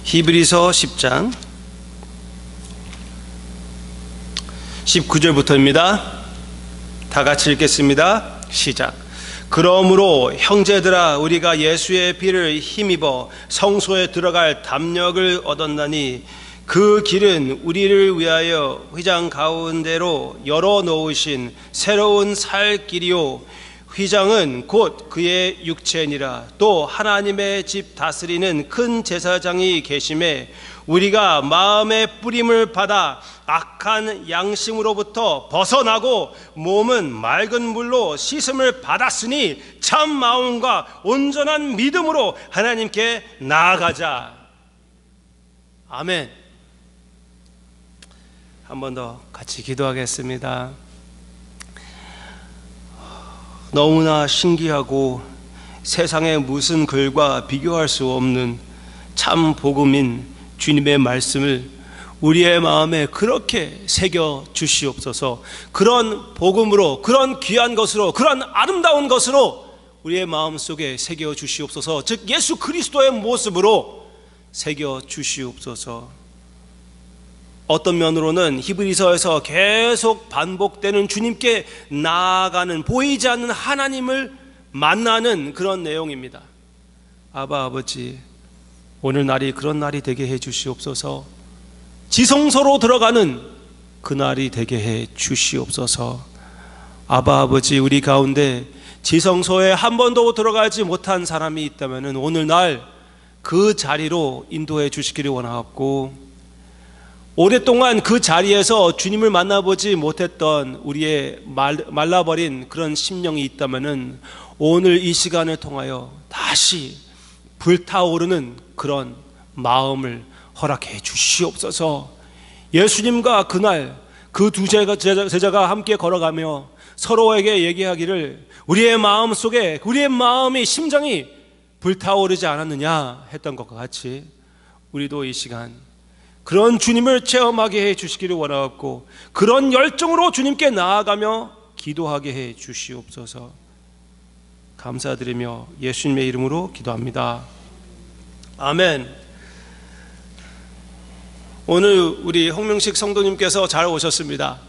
히브리서 10장 19절부터입니다. 다 같이 읽겠습니다. 시작. 그러므로 형제들아, 우리가 예수의 피를 힘입어 성소에 들어갈 담력을 얻었나니 그 길은 우리를 위하여 휘장 가운데로 열어 놓으신 새로운 살 길이요, 휘장은 곧 그의 육체니라. 또 하나님의 집 다스리는 큰 제사장이 계심에 우리가 마음의 뿌림을 받아 악한 양심으로부터 벗어나고 몸은 맑은 물로 씻음을 받았으니 참 마음과 온전한 믿음으로 하나님께 나아가자. 아멘. 한 번 더 같이 기도하겠습니다. 너무나 신기하고 세상의 무슨 글과 비교할 수 없는 참 복음인 주님의 말씀을 우리의 마음에 그렇게 새겨 주시옵소서. 그런 복음으로, 그런 귀한 것으로, 그런 아름다운 것으로 우리의 마음 속에 새겨 주시옵소서. 즉 예수 그리스도의 모습으로 새겨 주시옵소서. 어떤 면으로는 히브리서에서 계속 반복되는 주님께 나아가는, 보이지 않는 하나님을 만나는 그런 내용입니다. 아바 아버지, 오늘 날이 그런 날이 되게 해 주시옵소서. 지성소로 들어가는 그 날이 되게 해 주시옵소서. 아바 아버지, 우리 가운데 지성소에 한 번도 들어가지 못한 사람이 있다면 오늘 날 그 자리로 인도해 주시기를 원하옵고, 오랫동안 그 자리에서 주님을 만나보지 못했던 우리의 말라버린 그런 심령이 있다면 오늘 이 시간을 통하여 다시 불타오르는 그런 마음을 허락해 주시옵소서. 예수님과 그날 그 두 제자가 함께 걸어가며 서로에게 얘기하기를 우리의 마음 속에, 우리의 마음의 심정이 불타오르지 않았느냐 했던 것과 같이 우리도 이 시간 그런 주님을 체험하게 해 주시기를 원하옵고, 그런 열정으로 주님께 나아가며 기도하게 해 주시옵소서. 감사드리며 예수님의 이름으로 기도합니다. 아멘. 오늘 우리 홍명식 성도님께서 잘 오셨습니다.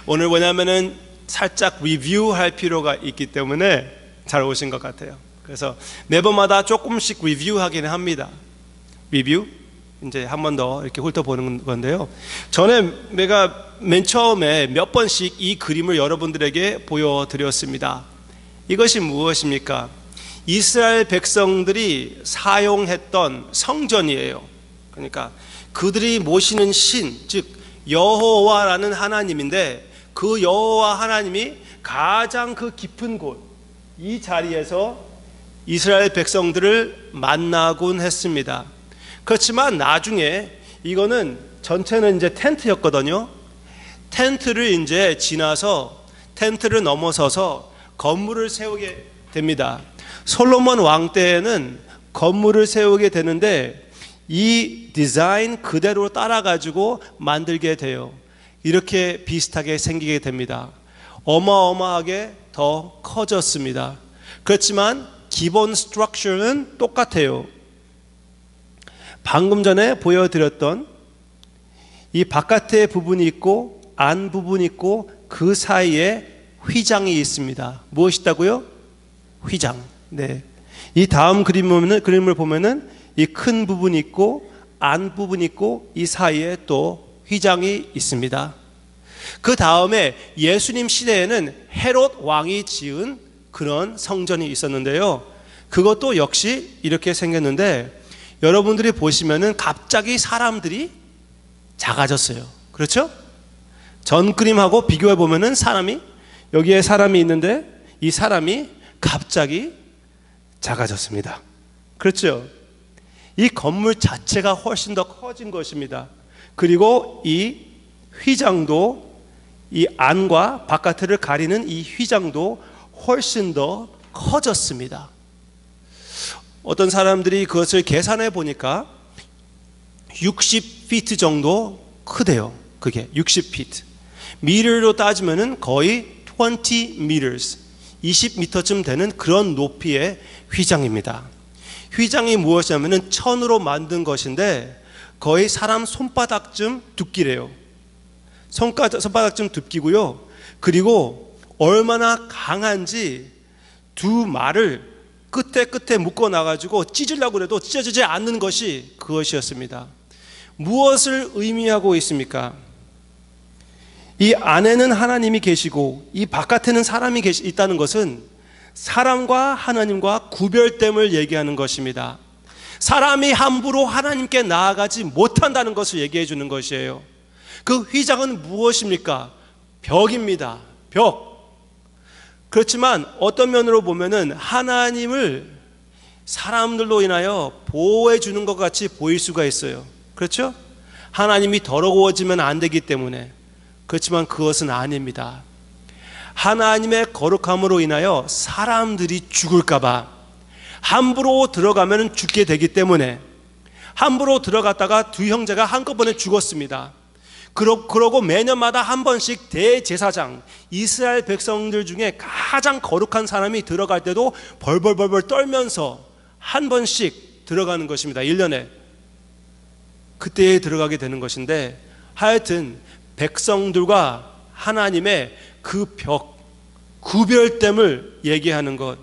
오늘 뭐냐면은 살짝 리뷰할 필요가 있기 때문에 잘 오신 것 같아요. 그래서 매번마다 조금씩 리뷰하기는 합니다. 리뷰? 이제 한 번 더 이렇게 훑어보는 건데요. 전에 내가 맨 처음에 몇 번씩 이 그림을 여러분들에게 보여드렸습니다. 이것이 무엇입니까? 이스라엘 백성들이 사용했던 성전이에요. 그러니까 그들이 모시는 신, 즉 여호와라는 하나님인데, 그 여호와 하나님이 가장 그 깊은 곳, 이 자리에서 이스라엘 백성들을 만나곤 했습니다. 그렇지만 나중에 이거는 전체는 이제 텐트였거든요. 텐트를 이제 지나서, 텐트를 넘어서서 건물을 세우게 됩니다. 솔로몬 왕 때에는 건물을 세우게 되는데 이 디자인 그대로 따라가지고 만들게 돼요. 이렇게 비슷하게 생기게 됩니다. 어마어마하게 더 커졌습니다. 그렇지만 기본 스트럭처는 똑같아요. 방금 전에 보여드렸던 이 바깥에 부분이 있고 안 부분이 있고 그 사이에 휘장이 있습니다. 무엇이다고요? 휘장. 네. 이 다음 그림을 보면은 이 큰 부분이 있고 안 부분이 있고 이 사이에 또 휘장이 있습니다. 그 다음에 예수님 시대에는 헤롯 왕이 지은 그런 성전이 있었는데요. 그것도 역시 이렇게 생겼는데, 여러분들이 보시면은 갑자기 사람들이 작아졌어요. 그렇죠? 전 그림하고 비교해 보면은 여기에 사람이 있는데 이 사람이 갑자기 작아졌습니다. 그렇죠? 이 건물 자체가 훨씬 더 커진 것입니다. 그리고 이 휘장도, 이 안과 바깥을 가리는 이 휘장도 훨씬 더 커졌습니다. 어떤 사람들이 그것을 계산해 보니까 60피트 정도 크대요. 그게 60피트. 미터로 따지면은 거의 20 meters, 20m쯤 되는 그런 높이의 휘장입니다. 휘장이 무엇이냐면은 천으로 만든 것인데 거의 사람 손바닥쯤 두께래요. 손바닥쯤 두께고요. 그리고 얼마나 강한지 두 말을 끝에 묶어 놔가지고 찢으려고 해도 찢어지지 않는 것이 그것이었습니다. 무엇을 의미하고 있습니까? 이 안에는 하나님이 계시고 이 바깥에는 사람이 있다는 것은 사람과 하나님과 구별됨을 얘기하는 것입니다. 사람이 함부로 하나님께 나아가지 못한다는 것을 얘기해 주는 것이에요. 그 휘장은 무엇입니까? 벽입니다. 벽. 그렇지만 어떤 면으로 보면은 하나님을 사람들로 인하여 보호해 주는 것 같이 보일 수가 있어요. 그렇죠? 하나님이 더러워지면 안 되기 때문에. 그렇지만 그것은 아닙니다. 하나님의 거룩함으로 인하여 사람들이 죽을까 봐 함부로 들어가면 죽게 되기 때문에 함부로 들어갔다가 두 형제가 한꺼번에 죽었습니다. 그러고 매년마다 한 번씩 대제사장, 이스라엘 백성들 중에 가장 거룩한 사람이 들어갈 때도 벌벌벌벌 떨면서 한 번씩 들어가는 것입니다. 1년에. 그때에 들어가게 되는 것인데, 하여튼 백성들과 하나님의 그 벽, 구별됨을 얘기하는 것,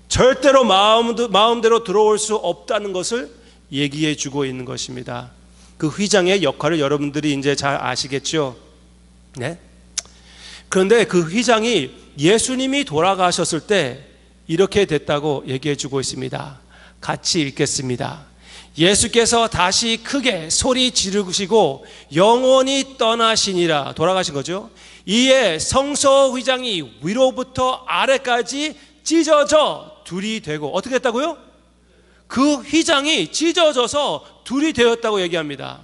절대로 마음대로 들어올 수 없다는 것을 얘기해 주고 있는 것입니다. 그 휘장의 역할을 여러분들이 이제 잘 아시겠죠? 네? 그런데 그 휘장이 예수님이 돌아가셨을 때 이렇게 됐다고 얘기해 주고 있습니다. 같이 읽겠습니다. 예수께서 다시 크게 소리 지르시고 영원히 떠나시니라. 돌아가신 거죠. 이에 성소 휘장이 위로부터 아래까지 찢어져 둘이 되고, 어떻게 됐다고요? 그 휘장이 찢어져서 둘이 되었다고 얘기합니다.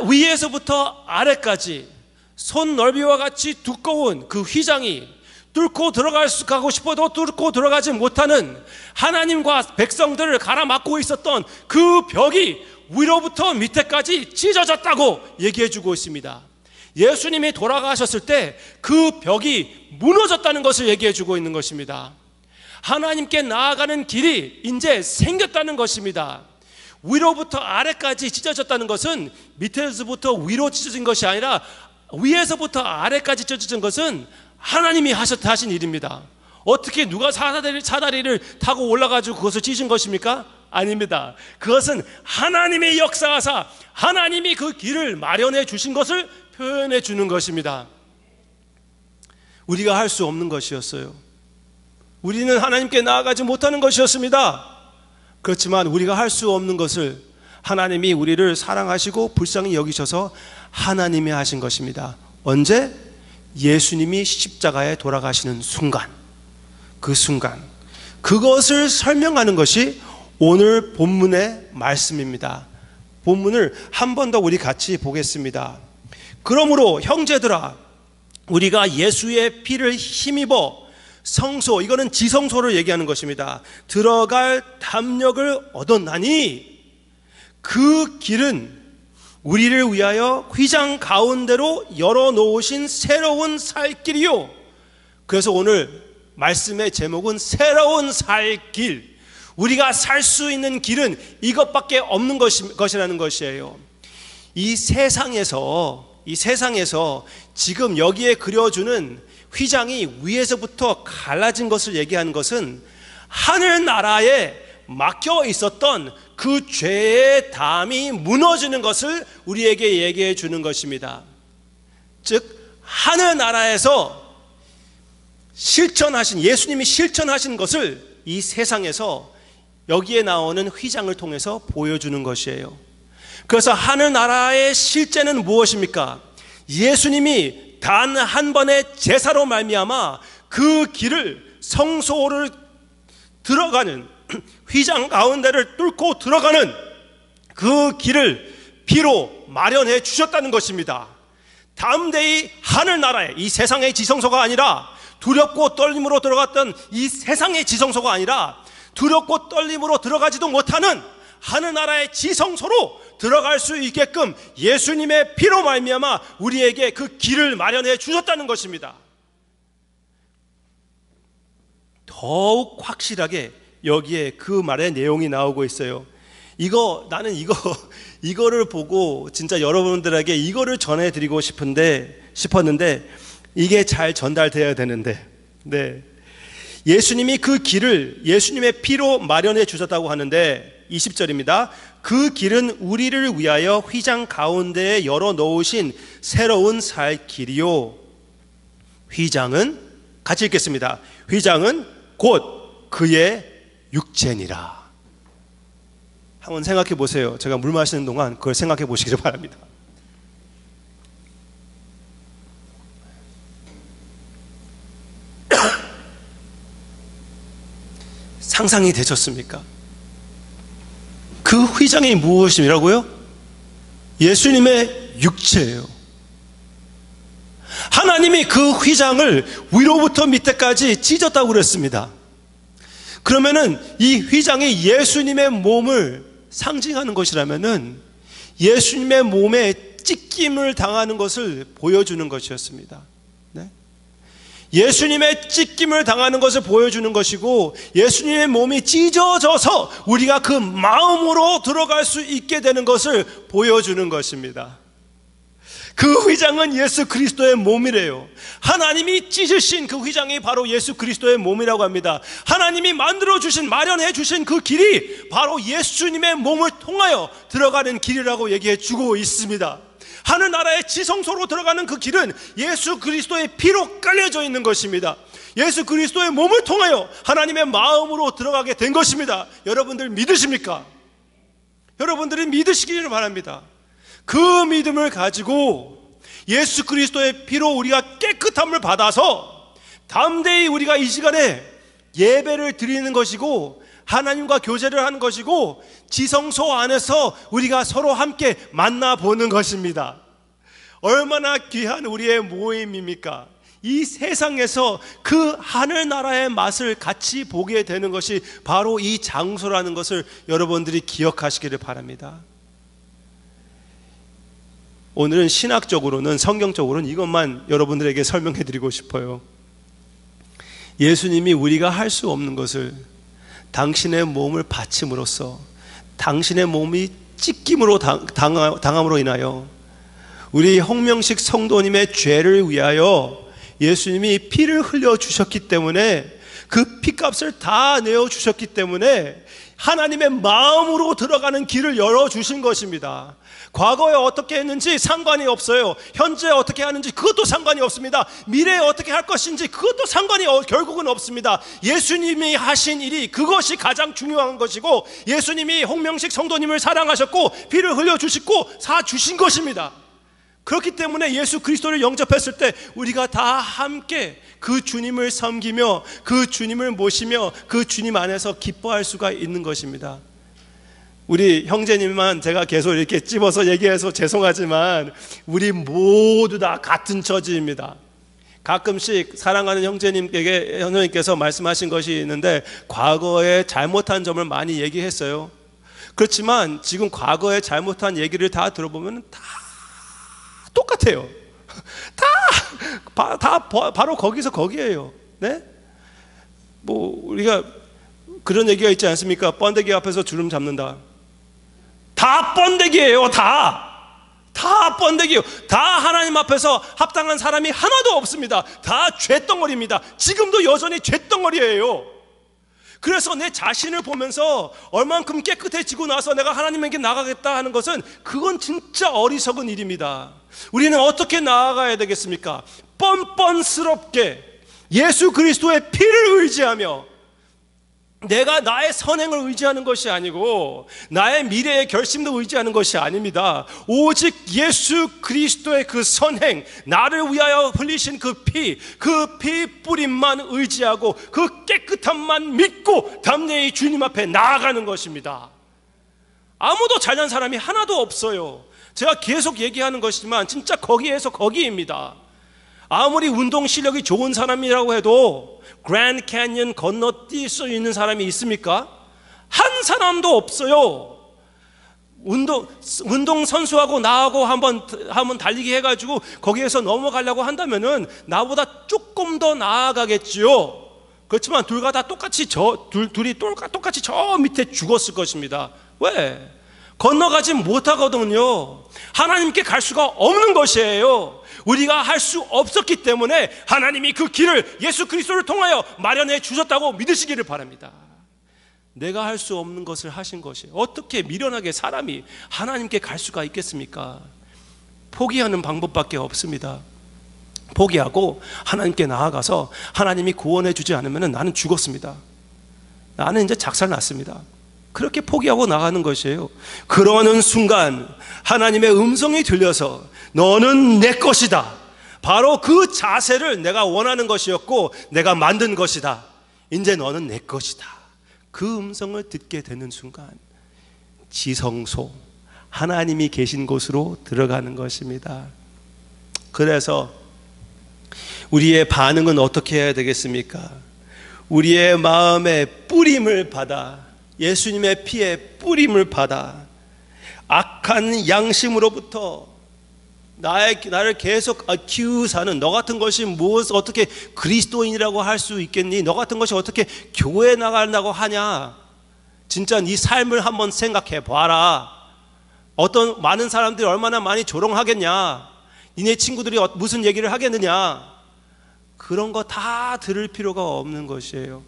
위에서부터 아래까지 손 넓이와 같이 두꺼운 그 휘장이 뚫고 가고 싶어도 뚫고 들어가지 못하는 하나님과 백성들을 가라막고 있었던 그 벽이 위로부터 밑에까지 찢어졌다고 얘기해 주고 있습니다. 예수님이 돌아가셨을 때 그 벽이 무너졌다는 것을 얘기해 주고 있는 것입니다. 하나님께 나아가는 길이 이제 생겼다는 것입니다. 위로부터 아래까지 찢어졌다는 것은 밑에서부터 위로 찢어진 것이 아니라 위에서부터 아래까지 찢어진 것은 하나님이 하신 일입니다. 어떻게 누가 사다리를 타고 올라가지고 그것을 찢은 것입니까? 아닙니다. 그것은 하나님의 역사하사 하나님이 그 길을 마련해 주신 것을 표현해 주는 것입니다. 우리가 할 수 없는 것이었어요. 우리는 하나님께 나아가지 못하는 것이었습니다. 그렇지만 우리가 할 수 없는 것을 하나님이 우리를 사랑하시고 불쌍히 여기셔서 하나님이 하신 것입니다. 언제? 예수님이 십자가에 돌아가시는 순간, 그 순간, 그것을 설명하는 것이 오늘 본문의 말씀입니다. 본문을 한 번 더 우리 같이 보겠습니다. 그러므로 형제들아, 우리가 예수의 피를 힘입어 성소, 이거는 지성소를 얘기하는 것입니다. 들어갈 담력을 얻었나니 그 길은 우리를 위하여 휘장 가운데로 열어놓으신 새로운 살 길이요. 그래서 오늘 말씀의 제목은 새로운 살 길. 우리가 살 수 있는 길은 이것밖에 없는 것이라는 것이에요. 이 세상에서 지금 여기에 그려주는 휘장이 위에서부터 갈라진 것을 얘기하는 것은 하늘나라에 막혀 있었던 그 죄의 담이 무너지는 것을 우리에게 얘기해 주는 것입니다. 즉 하늘나라에서 예수님이 실천하신 것을 이 세상에서 여기에 나오는 휘장을 통해서 보여주는 것이에요. 그래서 하늘나라의 실제는 무엇입니까? 예수님이 단 한 번의 제사로 말미암아 그 길을, 성소를 들어가는, 휘장 가운데를 뚫고 들어가는 그 길을 피로 마련해 주셨다는 것입니다. 담대히 하늘나라에, 이 세상의 지성소가 아니라, 두렵고 떨림으로 들어갔던 이 세상의 지성소가 아니라 두렵고 떨림으로 들어가지도 못하는 하늘나라의 지성소로 들어갈 수 있게끔 예수님의 피로 말미암아 우리에게 그 길을 마련해 주셨다는 것입니다. 더욱 확실하게 여기에 그 말의 내용이 나오고 있어요. 나는 이거를 보고 진짜 여러분들에게 이거를 전해드리고 싶었는데 이게 잘 전달되어야 되는데, 네. 예수님이 그 길을 예수님의 피로 마련해 주셨다고 하는데 20절입니다. 그 길은 우리를 위하여 휘장 가운데에 열어 놓으신 새로운 살 길이요. 휘장은, 같이 읽겠습니다. 휘장은 곧 그의 육체니라. 한번 생각해 보세요. 제가 물 마시는 동안 그걸 생각해 보시기를 바랍니다. 상상이 되셨습니까? 그 휘장이 무엇이라고요? 예수님의 육체예요. 하나님이 그 휘장을 위로부터 밑에까지 찢었다고 그랬습니다. 그러면은 이 휘장이 예수님의 몸을 상징하는 것이라면은 예수님의 몸에 찢김을 당하는 것을 보여주는 것이었습니다. 네? 예수님의 찢김을 당하는 것을 보여주는 것이고, 예수님의 몸이 찢어져서 우리가 그 마음으로 들어갈 수 있게 되는 것을 보여주는 것입니다. 그 휘장은 예수 그리스도의 몸이래요. 하나님이 찢으신 그 휘장이 바로 예수 그리스도의 몸이라고 합니다. 하나님이 만들어주신, 마련해주신 그 길이 바로 예수님의 몸을 통하여 들어가는 길이라고 얘기해 주고 있습니다. 하늘나라의 지성소로 들어가는 그 길은 예수 그리스도의 피로 깔려져 있는 것입니다. 예수 그리스도의 몸을 통하여 하나님의 마음으로 들어가게 된 것입니다. 여러분들 믿으십니까? 여러분들이 믿으시기를 바랍니다. 그 믿음을 가지고 예수 그리스도의 피로 우리가 깨끗함을 받아서 담대히 우리가 이 시간에 예배를 드리는 것이고, 하나님과 교제를 하는 것이고, 지성소 안에서 우리가 서로 함께 만나보는 것입니다. 얼마나 귀한 우리의 모임입니까? 이 세상에서 그 하늘나라의 맛을 같이 보게 되는 것이 바로 이 장소라는 것을 여러분들이 기억하시기를 바랍니다. 오늘은 신학적으로는, 성경적으로는 이것만 여러분들에게 설명해 드리고 싶어요. 예수님이 우리가 할 수 없는 것을 당신의 몸을 바침으로써, 당신의 몸이 찢김으로 당함으로 인하여 우리 홍명식 성도님의 죄를 위하여 예수님이 피를 흘려주셨기 때문에, 그 피값을 다 내어주셨기 때문에 하나님의 마음으로 들어가는 길을 열어주신 것입니다. 과거에 어떻게 했는지 상관이 없어요. 현재 어떻게 하는지 그것도 상관이 없습니다. 미래에 어떻게 할 것인지 그것도 상관이 결국은 없습니다. 예수님이 하신 일이 그것이 가장 중요한 것이고, 예수님이 홍명식 성도님을 사랑하셨고 피를 흘려주시고 사주신 것입니다. 그렇기 때문에 예수 그리스도를 영접했을 때 우리가 다 함께 그 주님을 섬기며 그 주님을 모시며 그 주님 안에서 기뻐할 수가 있는 것입니다. 우리 형제님만 제가 계속 이렇게 찝어서 얘기해서 죄송하지만 우리 모두 다 같은 처지입니다. 가끔씩 사랑하는 형제님께서 말씀하신 것이 있는데, 과거에 잘못한 점을 많이 얘기했어요. 그렇지만 지금 과거에 잘못한 얘기를 다 들어보면 다 똑같아요. 바로 거기서 거기에요. 네? 뭐 우리가 그런 얘기가 있지 않습니까? 번데기 앞에서 주름 잡는다. 다 번데기예요. 다 번데기예요. 다 하나님 앞에서 합당한 사람이 하나도 없습니다. 다 죄덩어리입니다. 지금도 여전히 죄덩어리예요. 그래서 내 자신을 보면서 얼만큼 깨끗해지고 나서 내가 하나님에게 나가겠다 하는 것은, 그건 진짜 어리석은 일입니다. 우리는 어떻게 나아가야 되겠습니까? 뻔뻔스럽게 예수 그리스도의 피를 의지하며, 내가 나의 선행을 의지하는 것이 아니고 나의 미래의 결심도 의지하는 것이 아닙니다. 오직 예수 그리스도의 그 선행, 나를 위하여 흘리신 그 피 뿌림만 의지하고 그 깨끗함만 믿고 담대히 주님 앞에 나아가는 것입니다. 아무도 잘난 사람이 하나도 없어요. 제가 계속 얘기하는 것이지만 진짜 거기에서 거기입니다. 아무리 운동 실력이 좋은 사람이라고 해도 그랜드 캐니언 건너뛸 수 있는 사람이 있습니까? 한 사람도 없어요. 운동 선수하고 나하고 한번 달리기 해가지고 거기에서 넘어가려고 한다면은 나보다 조금 더 나아가겠지요. 그렇지만 둘과 다 똑같이 둘이 똑같이 저 밑에 죽었을 것입니다. 왜? 건너가지 못하거든요. 하나님께 갈 수가 없는 것이에요. 우리가 할 수 없었기 때문에 하나님이 그 길을 예수 그리스도를 통하여 마련해 주셨다고 믿으시기를 바랍니다. 내가 할 수 없는 것을 하신 것이에요. 어떻게 미련하게 사람이 하나님께 갈 수가 있겠습니까? 포기하는 방법밖에 없습니다. 포기하고 하나님께 나아가서 하나님이 구원해 주지 않으면 나는 죽었습니다. 나는 이제 작살났습니다. 그렇게 포기하고 나가는 것이에요. 그러는 순간 하나님의 음성이 들려서 너는 내 것이다. 바로 그 자세를 내가 원하는 것이었고 내가 만든 것이다. 이제 너는 내 것이다. 그 음성을 듣게 되는 순간 지성소, 하나님이 계신 곳으로 들어가는 것입니다. 그래서 우리의 반응은 어떻게 해야 되겠습니까? 우리의 마음에 뿌림을 받아, 예수님의 피에 뿌림을 받아 악한 양심으로부터 나를 계속 accuse 너 같은 것이 무엇을 어떻게 그리스도인이라고 할 수 있겠니? 너 같은 것이 어떻게 교회에 나간다고 하냐? 진짜 네 삶을 한번 생각해 봐라. 어떤 많은 사람들이 얼마나 많이 조롱하겠냐? 니네 친구들이 무슨 얘기를 하겠느냐? 그런 거 다 들을 필요가 없는 것이에요.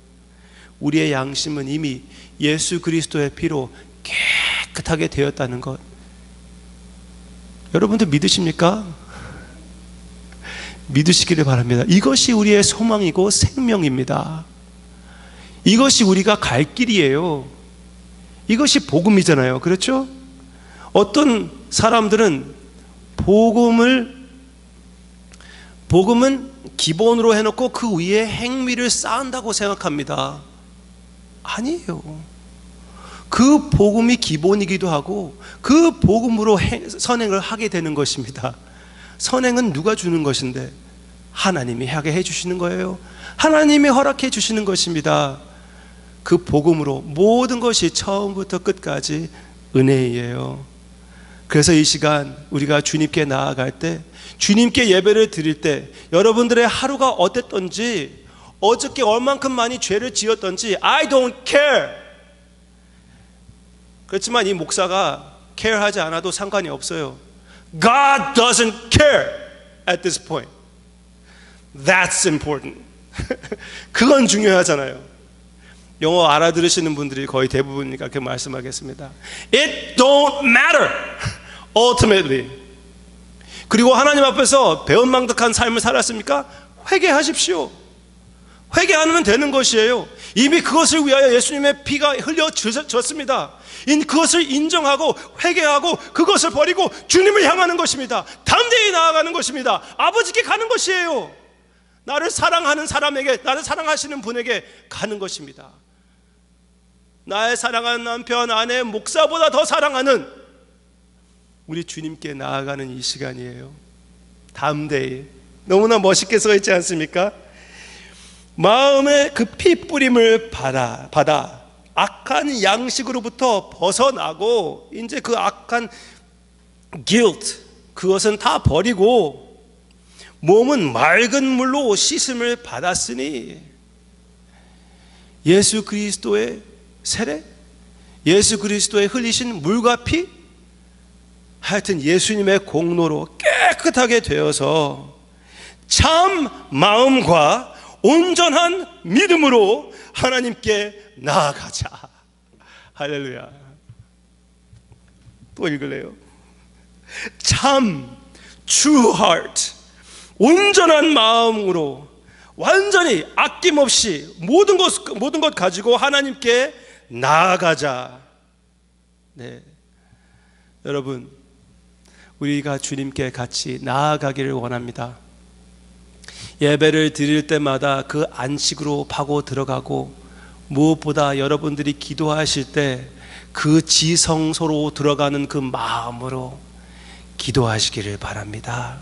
우리의 양심은 이미 예수 그리스도의 피로 깨끗하게 되었다는 것, 여러분들 믿으십니까? 믿으시기를 바랍니다. 이것이 우리의 소망이고 생명입니다. 이것이 우리가 갈 길이에요. 이것이 복음이잖아요. 그렇죠? 어떤 사람들은 복음은 기본으로 해놓고 그 위에 행위를 쌓는다고 생각합니다. 아니에요. 그 복음이 기본이기도 하고 그 복음으로 선행을 하게 되는 것입니다. 선행은 누가 주는 것인데? 하나님이 하게 해주시는 거예요. 하나님이 허락해 주시는 것입니다. 그 복음으로 모든 것이 처음부터 끝까지 은혜이에요. 그래서 이 시간 우리가 주님께 나아갈 때, 주님께 예배를 드릴 때 여러분들의 하루가 어땠던지, 어저께 얼만큼 많이 죄를 지었던지 I don't care. 그렇지만 이 목사가 care하지 않아도 상관이 없어요. God doesn't care at this point. That's important. 그건 중요하잖아요. 영어 알아들으시는 분들이 거의 대부분이니까 그렇게 말씀하겠습니다. It don't matter ultimately. 그리고 하나님 앞에서 배은망덕한 삶을 살았습니까? 회개하십시오. 회개하면 되는 것이에요. 이미 그것을 위하여 예수님의 피가 흘려졌습니다. 그것을 인정하고 회개하고 그것을 버리고 주님을 향하는 것입니다. 담대히 나아가는 것입니다. 아버지께 가는 것이에요. 나를 사랑하는 사람에게, 나를 사랑하시는 분에게 가는 것입니다. 나의 사랑하는 남편, 아내, 목사보다 더 사랑하는 우리 주님께 나아가는 이 시간이에요. 담대히. 너무나 멋있게 써 있지 않습니까? 마음의 그 피 뿌림을 받아 악한 양식으로부터 벗어나고 이제 그 악한 guilt, 그것은 다 버리고 몸은 맑은 물로 씻음을 받았으니, 예수 그리스도의 세례, 예수 그리스도의 흘리신 물과 피, 하여튼 예수님의 공로로 깨끗하게 되어서 참 마음과 온전한 믿음으로 하나님께 나아가자. 할렐루야. 또 읽을래요? 참, true heart, 온전한 마음으로 완전히 아낌없이 모든 것 가지고 하나님께 나아가자. 네, 여러분, 우리가 주님께 같이 나아가기를 원합니다. 예배를 드릴 때마다 그 안식으로 파고 들어가고, 무엇보다 여러분들이 기도하실 때 그 지성소로 들어가는 그 마음으로 기도하시기를 바랍니다.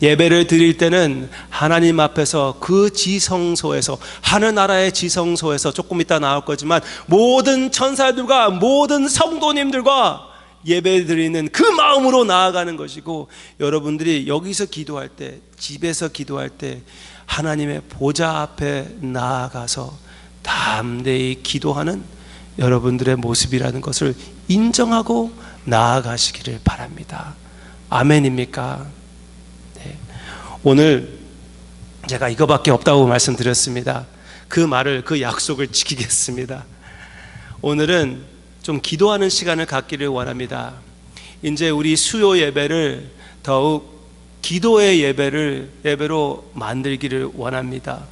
예배를 드릴 때는 하나님 앞에서 그 지성소에서, 하늘나라의 지성소에서, 조금 이따 나올 거지만 모든 천사들과 모든 성도님들과 예배 드리는 그 마음으로 나아가는 것이고, 여러분들이 여기서 기도할 때, 집에서 기도할 때 하나님의 보좌 앞에 나아가서 담대히 기도하는 여러분들의 모습이라는 것을 인정하고 나아가시기를 바랍니다. 아멘입니까? 네. 오늘 제가 이거밖에 없다고 말씀드렸습니다. 그 말을, 그 약속을 지키겠습니다. 오늘은 좀 기도하는 시간을 갖기를 원합니다. 이제 우리 수요 예배를 더욱 기도의 예배로 만들기를 원합니다.